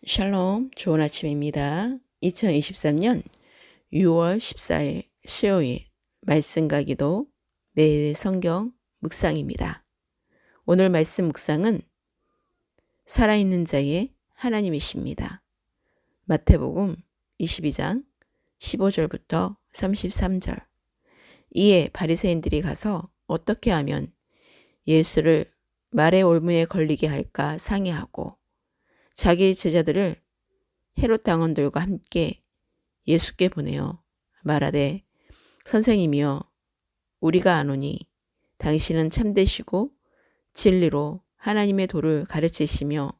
샬롬, 좋은 아침입니다. 2023년 6월 14일 수요일 말씀과 기도 매일 성경 묵상입니다. 오늘 말씀 묵상은 살아있는 자의 하나님이십니다. 마태복음 22장 15절부터 33절. 이에 바리새인들이 가서 어떻게 하면 예수를 말의 올무에 걸리게 할까 상의하고 자기 제자들을 헤롯 당원들과 함께 예수께 보내어 말하되 선생님이여 우리가 아노니 당신은 참되시고 진리로 하나님의 도를 가르치시며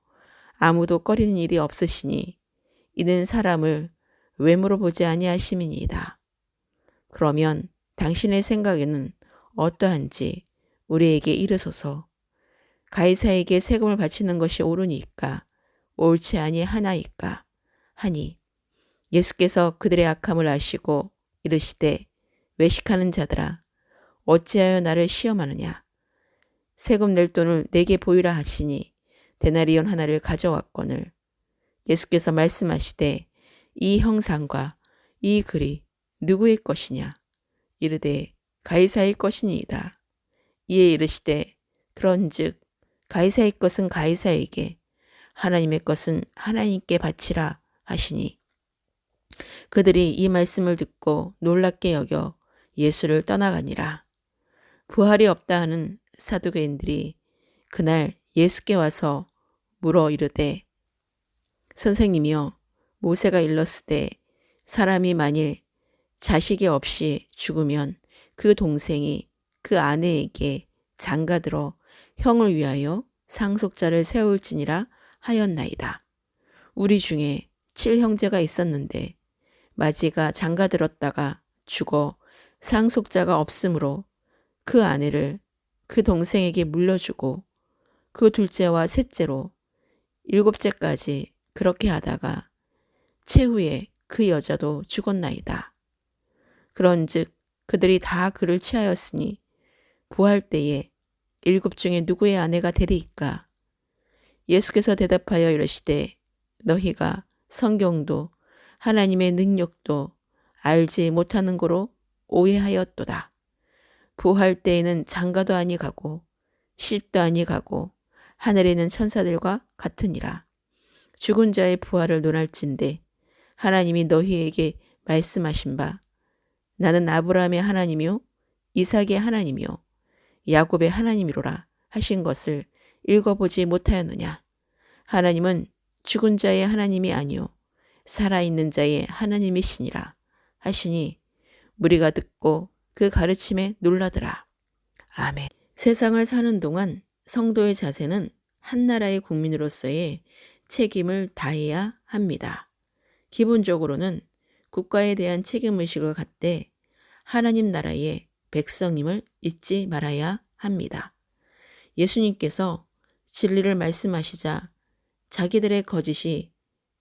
아무도 꺼리는 일이 없으시니 이는 사람을 외모로 보지 아니하심이니이다. 그러면 당신의 생각에는 어떠한지 우리에게 이르소서. 가이사에게 세금을 바치는 것이 옳으니까 옳지 아니하나이까 하니 예수께서 그들의 악함을 아시고 이르시되 외식하는 자들아 어찌하여 나를 시험하느냐. 세금 낼 돈을 내게 보이라 하시니 데나리온 하나를 가져왔거늘 예수께서 말씀하시되 이 형상과 이 글이 누구의 것이냐. 이르되 가이사의 것이니이다. 이에 이르시되 그런즉 가이사의 것은 가이사에게 하나님의 것은 하나님께 바치라 하시니 그들이 이 말씀을 듣고 놀랍게 여겨 예수를 떠나가니라. 부활이 없다 하는 사두개인들이 그날 예수께 와서 물어 이르되 선생님이여 모세가 일렀으되 사람이 만일 자식이 없이 죽으면 그 동생이 그 아내에게 장가들어 형을 위하여 상속자를 세울지니라 하였나이다. 우리 중에 7형제가 있었는데 마지가 장가들었다가 죽어 상속자가 없으므로 그 아내를 그 동생에게 물려주고 그 둘째와 셋째로 7째까지 그렇게 하다가 최후에 그 여자도 죽었나이다. 그런즉 그들이 다 그를 취하였으니 부활 때에 7 중에 누구의 아내가 되리이까? 예수께서 대답하여 이르시되 너희가 성경도 하나님의 능력도 알지 못하는 거로 오해하였도다. 부활 때에는 장가도 아니 가고 시집도 아니 가고 하늘에 있는 천사들과 같으니라. 죽은 자의 부활을 논할진대 하나님이 너희에게 말씀하신 바 나는 아브라함의 하나님이요 이삭의 하나님이요 야곱의 하나님이로라 하신 것을 읽어보지 못하였느냐. 하나님은 죽은 자의 하나님이 아니요 살아있는 자의 하나님이시니라 하시니 무리가 듣고 그 가르침에 놀라더라. 아멘. 세상을 사는 동안 성도의 자세는 한 나라의 국민으로서의 책임을 다해야 합니다. 기본적으로는 국가에 대한 책임의식을 갖되 하나님 나라의 백성임을 잊지 말아야 합니다. 예수님께서 진리를 말씀하시자 자기들의 거짓이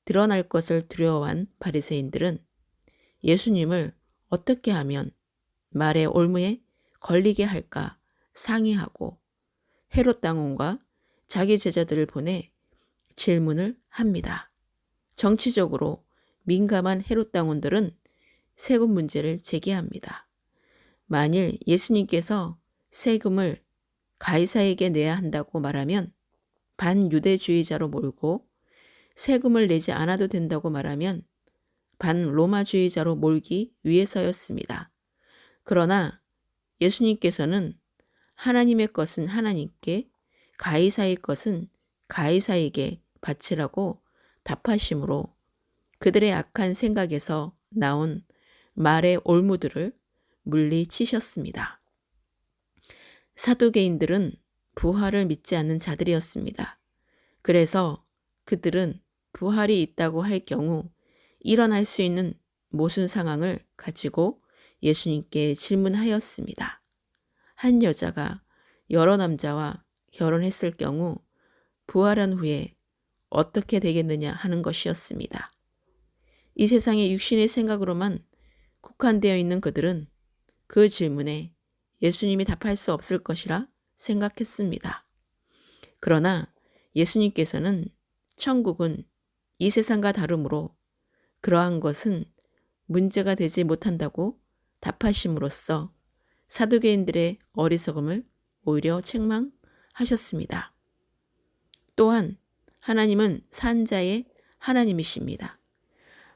드러날 것을 두려워한 바리새인들은 예수님을 어떻게 하면 말의 올무에 걸리게 할까 상의하고 헤롯 당원과 자기 제자들을 보내 질문을 합니다. 정치적으로 민감한 헤롯 당원들은 세금 문제를 제기합니다. 만일 예수님께서 세금을 가이사에게 내야 한다고 말하면 반유대주의자로 몰고 세금을 내지 않아도 된다고 말하면 반로마주의자로 몰기 위해서였습니다. 그러나 예수님께서는 하나님의 것은 하나님께 가이사의 것은 가이사에게 바치라고 답하시므로 그들의 악한 생각에서 나온 말의 올무들을 물리치셨습니다. 사두개인들은 부활을 믿지 않는 자들이었습니다. 그래서 그들은 부활이 있다고 할 경우 일어날 수 있는 모순 상황을 가지고 예수님께 질문하였습니다. 한 여자가 여러 남자와 결혼했을 경우 부활한 후에 어떻게 되겠느냐 하는 것이었습니다. 이 세상의 육신의 생각으로만 국한되어 있는 그들은 그 질문에 예수님이 답할 수 없을 것이라 생각했습니다. 그러나 예수님께서는 천국은 이 세상과 다르므로 그러한 것은 문제가 되지 못한다고 답하심으로써 사두개인들의 어리석음을 오히려 책망하셨습니다. 또한 하나님은 산자의 하나님이십니다.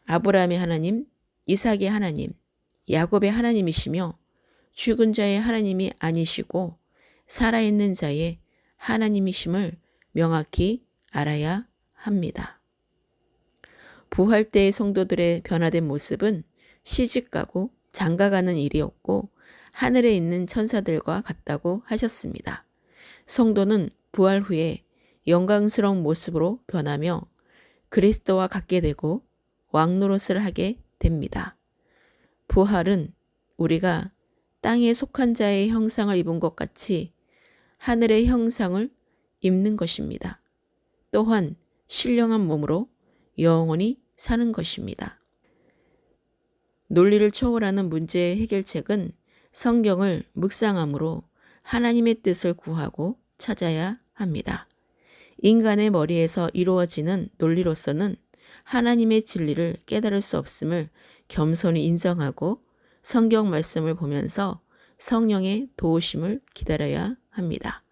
아브라함의 하나님, 이삭의 하나님, 야곱의 하나님이시며 죽은 자의 하나님이 아니시고 살아있는 자의 하나님이심을 명확히 알아야 합니다. 부활 때의 성도들의 변화된 모습은 시집가고 장가가는 일이었고 하늘에 있는 천사들과 같다고 하셨습니다. 성도는 부활 후에 영광스러운 모습으로 변하며 그리스도와 같게 되고 왕노릇을 하게 됩니다. 부활은 우리가 땅에 속한 자의 형상을 입은 것 같이 하늘의 형상을 입는 것입니다. 또한 신령한 몸으로 영원히 사는 것입니다. 논리를 초월하는 문제의 해결책은 성경을 묵상함으로 하나님의 뜻을 구하고 찾아야 합니다. 인간의 머리에서 이루어지는 논리로서는 하나님의 진리를 깨달을 수 없음을 겸손히 인정하고 성경 말씀을 보면서 성령의 도우심을 기다려야 합니다.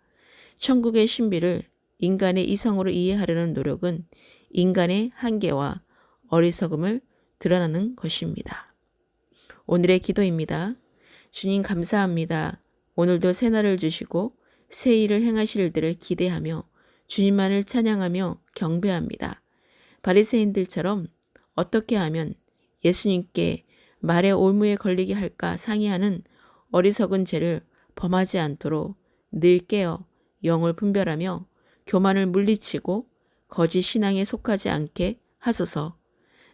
천국의 신비를 인간의 이성으로 이해하려는 노력은 인간의 한계와 어리석음을 드러나는 것입니다. 오늘의 기도입니다. 주님 감사합니다. 오늘도 새날을 주시고 새 일을 행하실 일들을 기대하며 주님만을 찬양하며 경배합니다. 바리새인들처럼 어떻게 하면 예수님께 말의 올무에 걸리게 할까 상의하는 어리석은 죄를 범하지 않도록 늘 깨어 영을 분별하며 교만을 물리치고 거짓 신앙에 속하지 않게 하소서.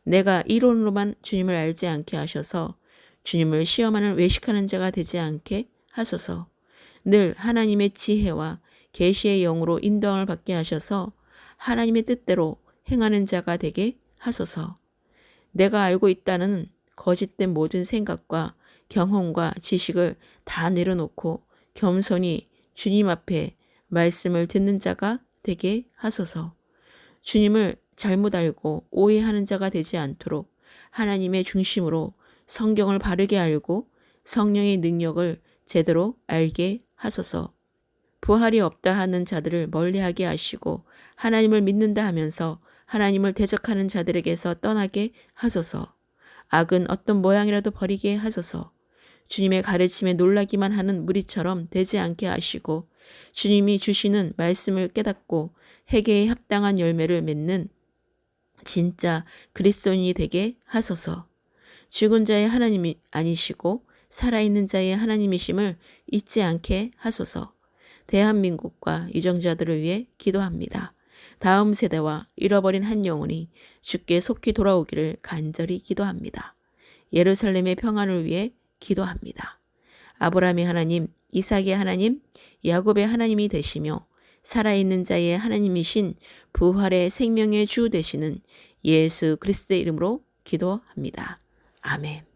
내가 이론으로만 주님을 알지 않게 하셔서 주님을 시험하는 외식하는 자가 되지 않게 하소서. 늘 하나님의 지혜와 계시의 영으로 인도함을 받게 하셔서 하나님의 뜻대로 행하는 자가 되게 하소서. 내가 알고 있다는 거짓된 모든 생각과 경험과 지식을 다 내려놓고 겸손히 주님 앞에 말씀을 듣는 자가 되게 하소서. 주님을 잘못 알고 오해하는 자가 되지 않도록 하나님의 중심으로 성경을 바르게 알고 성령의 능력을 제대로 알게 하소서. 부활이 없다 하는 자들을 멀리하게 하시고 하나님을 믿는다 하면서 하나님을 대적하는 자들에게서 떠나게 하소서. 악은 어떤 모양이라도 버리게 하소서. 주님의 가르침에 놀라기만 하는 무리처럼 되지 않게 하시고 주님이 주시는 말씀을 깨닫고 회개에 합당한 열매를 맺는 진짜 그리스도인이 되게 하소서. 죽은 자의 하나님이 아니시고 살아있는 자의 하나님이심을 잊지 않게 하소서. 대한민국과 유정자들을 위해 기도합니다. 다음 세대와 잃어버린 한 영혼이 주께 속히 돌아오기를 간절히 기도합니다. 예루살렘의 평안을 위해 기도합니다. 아브라함의 하나님, 이삭의 하나님, 야곱의 하나님이 되시며 살아있는 자의 하나님이신 부활의 생명의 주 되시는 예수 그리스도의 이름으로 기도합니다. 아멘.